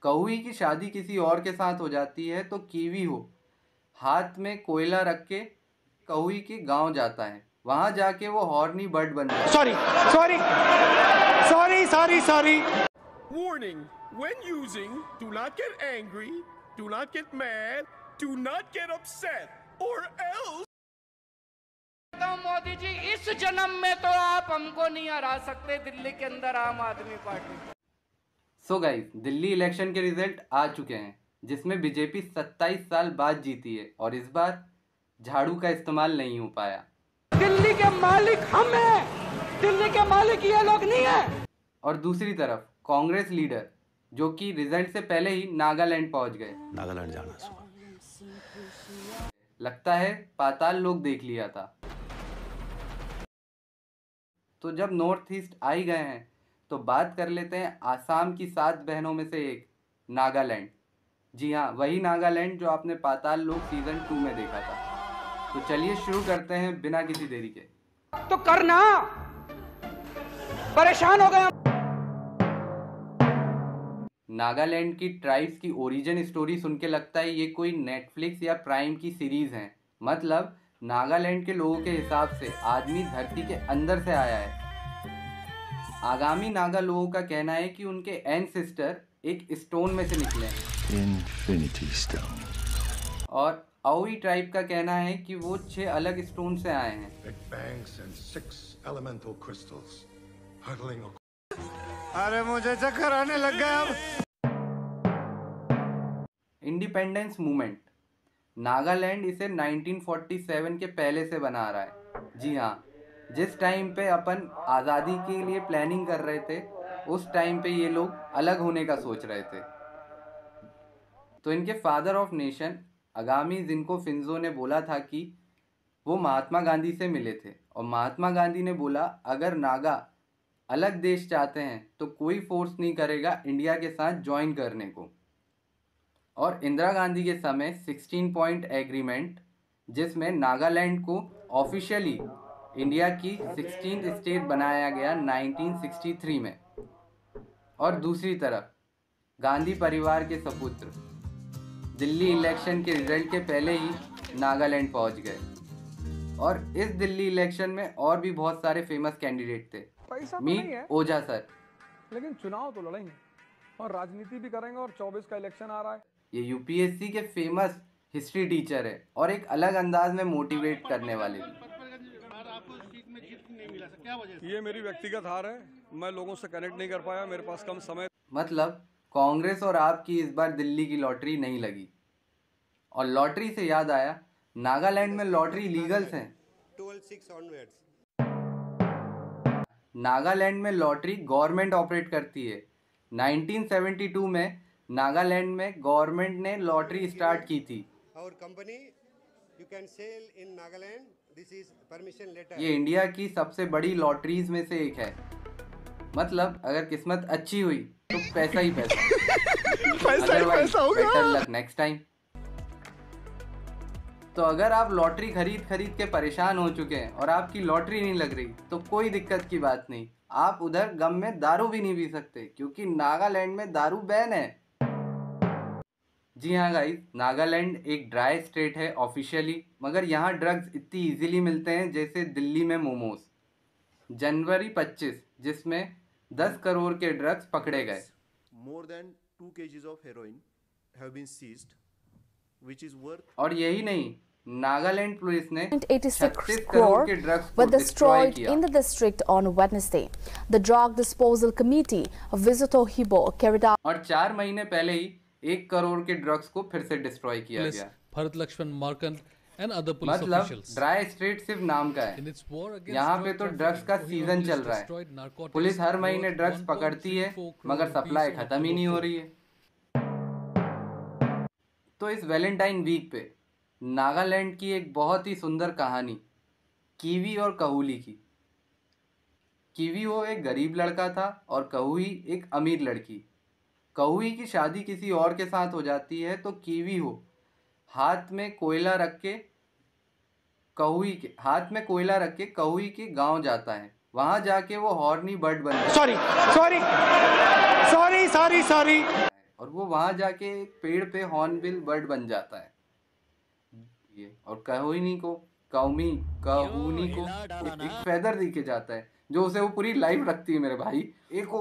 कौई की शादी किसी और के साथ हो जाती है तो कीवी हो हाथ में कोयला रख के कौई के गांव जाता है, वहां जाके वो हॉर्नी बर्ड बन जाता है। Sorry. Warning: when using, do not get angry, do not get mad, do not get upset, or else. Modi ji, इस जन्म में तो आप हमको नहीं हरा सकते दिल्ली के अंदर आम आदमी party. So guys, Delhi election के रिजल्ट आ चुके हैं जिसमें बीजेपी 27 साल बाद जीती है और इस बार झाड़ू का इस्तेमाल नहीं हो पाया। दिल्ली के मालिक हम हैं, दिल्ली के मालिक ये लोग नहीं है। और दूसरी तरफ कांग्रेस लीडर जो कि रिजल्ट से पहले ही नागालैंड पहुंच गए। नागालैंड जाना लगता है पाताल लोक देख लिया था। तो जब नॉर्थ ईस्ट आ ही गए हैं तो बात कर लेते हैं आसाम की 7 बहनों में से एक नागालैंड। जी हाँ, वही नागालैंड जो आपने पाताल लोक सीजन 2 में देखा था। तो चलिए शुरू करते हैं बिना किसी देरी के। तो करना, परेशान हो गए। नागालैंड की ट्राइब्स की ओरिजिन स्टोरी सुन के लगता है ये कोई नेटफ्लिक्स या प्राइम की सीरीज है। मतलब नागालैंड के लोगों के हिसाब से आदमी धरती के अंदर से आया है। आगामी नागा लोगों का कहना है कि उनके एंसेस्टर एक स्टोन में से निकले हैं, इंफिनिटी स्टोन। और आउई ट्राइब का कहना है कि वो 6 अलग स्टोन से आए हैं। अरे मुझे चक्कर आने लग गया अब। इंडिपेंडेंस मूवमेंट, नागालैंड इसे 1947 के पहले से बना रहा है। जी हाँ, जिस टाइम पे अपन आज़ादी के लिए प्लानिंग कर रहे थे उस टाइम पे ये लोग अलग होने का सोच रहे थे। तो इनके फादर ऑफ नेशन आगामी जिनको फिंजो ने बोला था कि वो महात्मा गांधी से मिले थे और महात्मा गांधी ने बोला अगर नागा अलग देश चाहते हैं तो कोई फोर्स नहीं करेगा इंडिया के साथ ज्वाइन करने को। और इंदिरा गांधी के समय 16 पॉइंट एग्रीमेंट जिसमें नागालैंड को ऑफिशियली इंडिया की 16th स्टेट बनाया गया 1963 में। और दूसरी तरफ गांधी परिवार के सपुत्र दिल्ली इलेक्शन के रिजल्ट के पहले ही नागालैंड पहुंच गए। और इस दिल्ली इलेक्शन में और भी बहुत सारे फेमस कैंडिडेट थे। मीट ओझा सर, लेकिन चुनाव तो लड़ेंगे और राजनीति भी करेंगे और 24 का इलेक्शन आ रहा है। ये यूपीएससी के फेमस हिस्ट्री टीचर है और एक अलग अंदाज में मोटिवेट करने वाले भी। ये मेरी व्यक्तिगत हार है, मैं लोगों से कनेक्ट नहीं कर पाया, मेरे पास कम समय। मतलब कांग्रेस और आपकी इस बार दिल्ली की लॉटरी नहीं लगी। और लॉटरी से याद आया, नागालैंड में लॉटरी लीगल्स हैं। नागालैंड में लॉटरी गवर्नमेंट ऑपरेट करती है। 1972 में नागालैंड में गवर्नमेंट ने लॉटरी स्टार्ट की थी। ये इंडिया की सबसे बड़ी लॉटरीज में से एक है। मतलब अगर किस्मत अच्छी हुई तो पैसा ही पैसा होगा। Better luck next time. तो अगर आप लॉटरी खरीद के परेशान हो चुके हैं और आपकी लॉटरी नहीं लग रही तो कोई दिक्कत की बात नहीं, आप उधर गम में दारू भी नहीं पी सकते क्योंकि नागालैंड में दारू बैन है। जी हाँ गाइस, नागालैंड एक ड्राई स्टेट है ऑफिशियली, मगर यहाँ ड्रग्स इतनी इजीली मिलते हैं जैसे दिल्ली में मोमोज। जनवरी 25 जिसमें 10 करोड़ के ड्रग्स पकड़े गए। More than 2 kgs of heroin have been seized, which is worth। और यही नहीं, नागालैंड पुलिस ने 86 crore were destroyed in the district on Wednesday. The Drug Disposal Committee of Visitor Hibo carried out। और 4 महीने पहले ही 1 करोड़ के ड्रग्स को फिर से डिस्ट्रॉय किया गया। Bharat Lakshman Markand and other police मतलब officials। ड्राई स्टेट सिर्फ नाम का है। यहाँ पे तो ड्रग्स का सीजन चल रहा है। पुलिस हर महीने ड्रग्स पकड़ती है मगर सप्लाई खत्म ही नहीं हो रही है। तो इस वैलेंटाइन वीक पे नागालैंड की एक बहुत ही सुंदर कहानी कीवी और कहूली की। कीवी वो एक गरीब लड़का था और कहूई एक अमीर लड़की। कहूई की शादी किसी और के साथ हो जाती है तो कीवी हो हाथ में कोयला रख के कहूई के गांव जाता है। वहां जाके वो हॉर्नी बर्ड बन जाता है। सॉरी। और वो वहाँ जाके एक पेड़ पे हॉर्नबिल बर्ड बन जाता है ये, और कहूनी को एक फेदर दिखे जाता है जो उसे वो पूरी लाइफ रखती है मेरे भाई। एक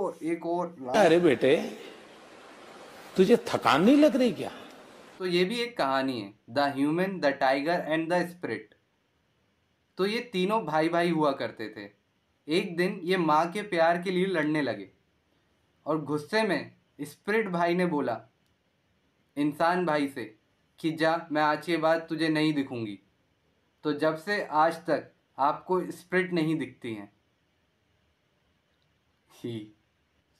और अरे बेटे तुझे थकान नहीं लग रही क्या? तो ये भी एक कहानी है, the human, the tiger and the spirit. तो ये तीनों भाई भाई हुआ करते थे। एक दिन ये माँ के प्यार के लिए लड़ने लगे और गुस्से में स्पिरिट भाई ने बोला इंसान भाई से कि जा, मैं आज के बाद तुझे नहीं दिखूंगी। तो जब से आज तक आपको स्पिरिट नहीं दिखती हैं।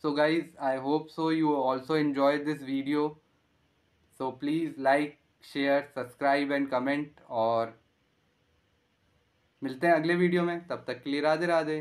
So guys, I hope so you also enjoyed this video. So please like, share, subscribe and comment, और मिलते हैं अगले वीडियो में। तब तक के लिए राधे राधे।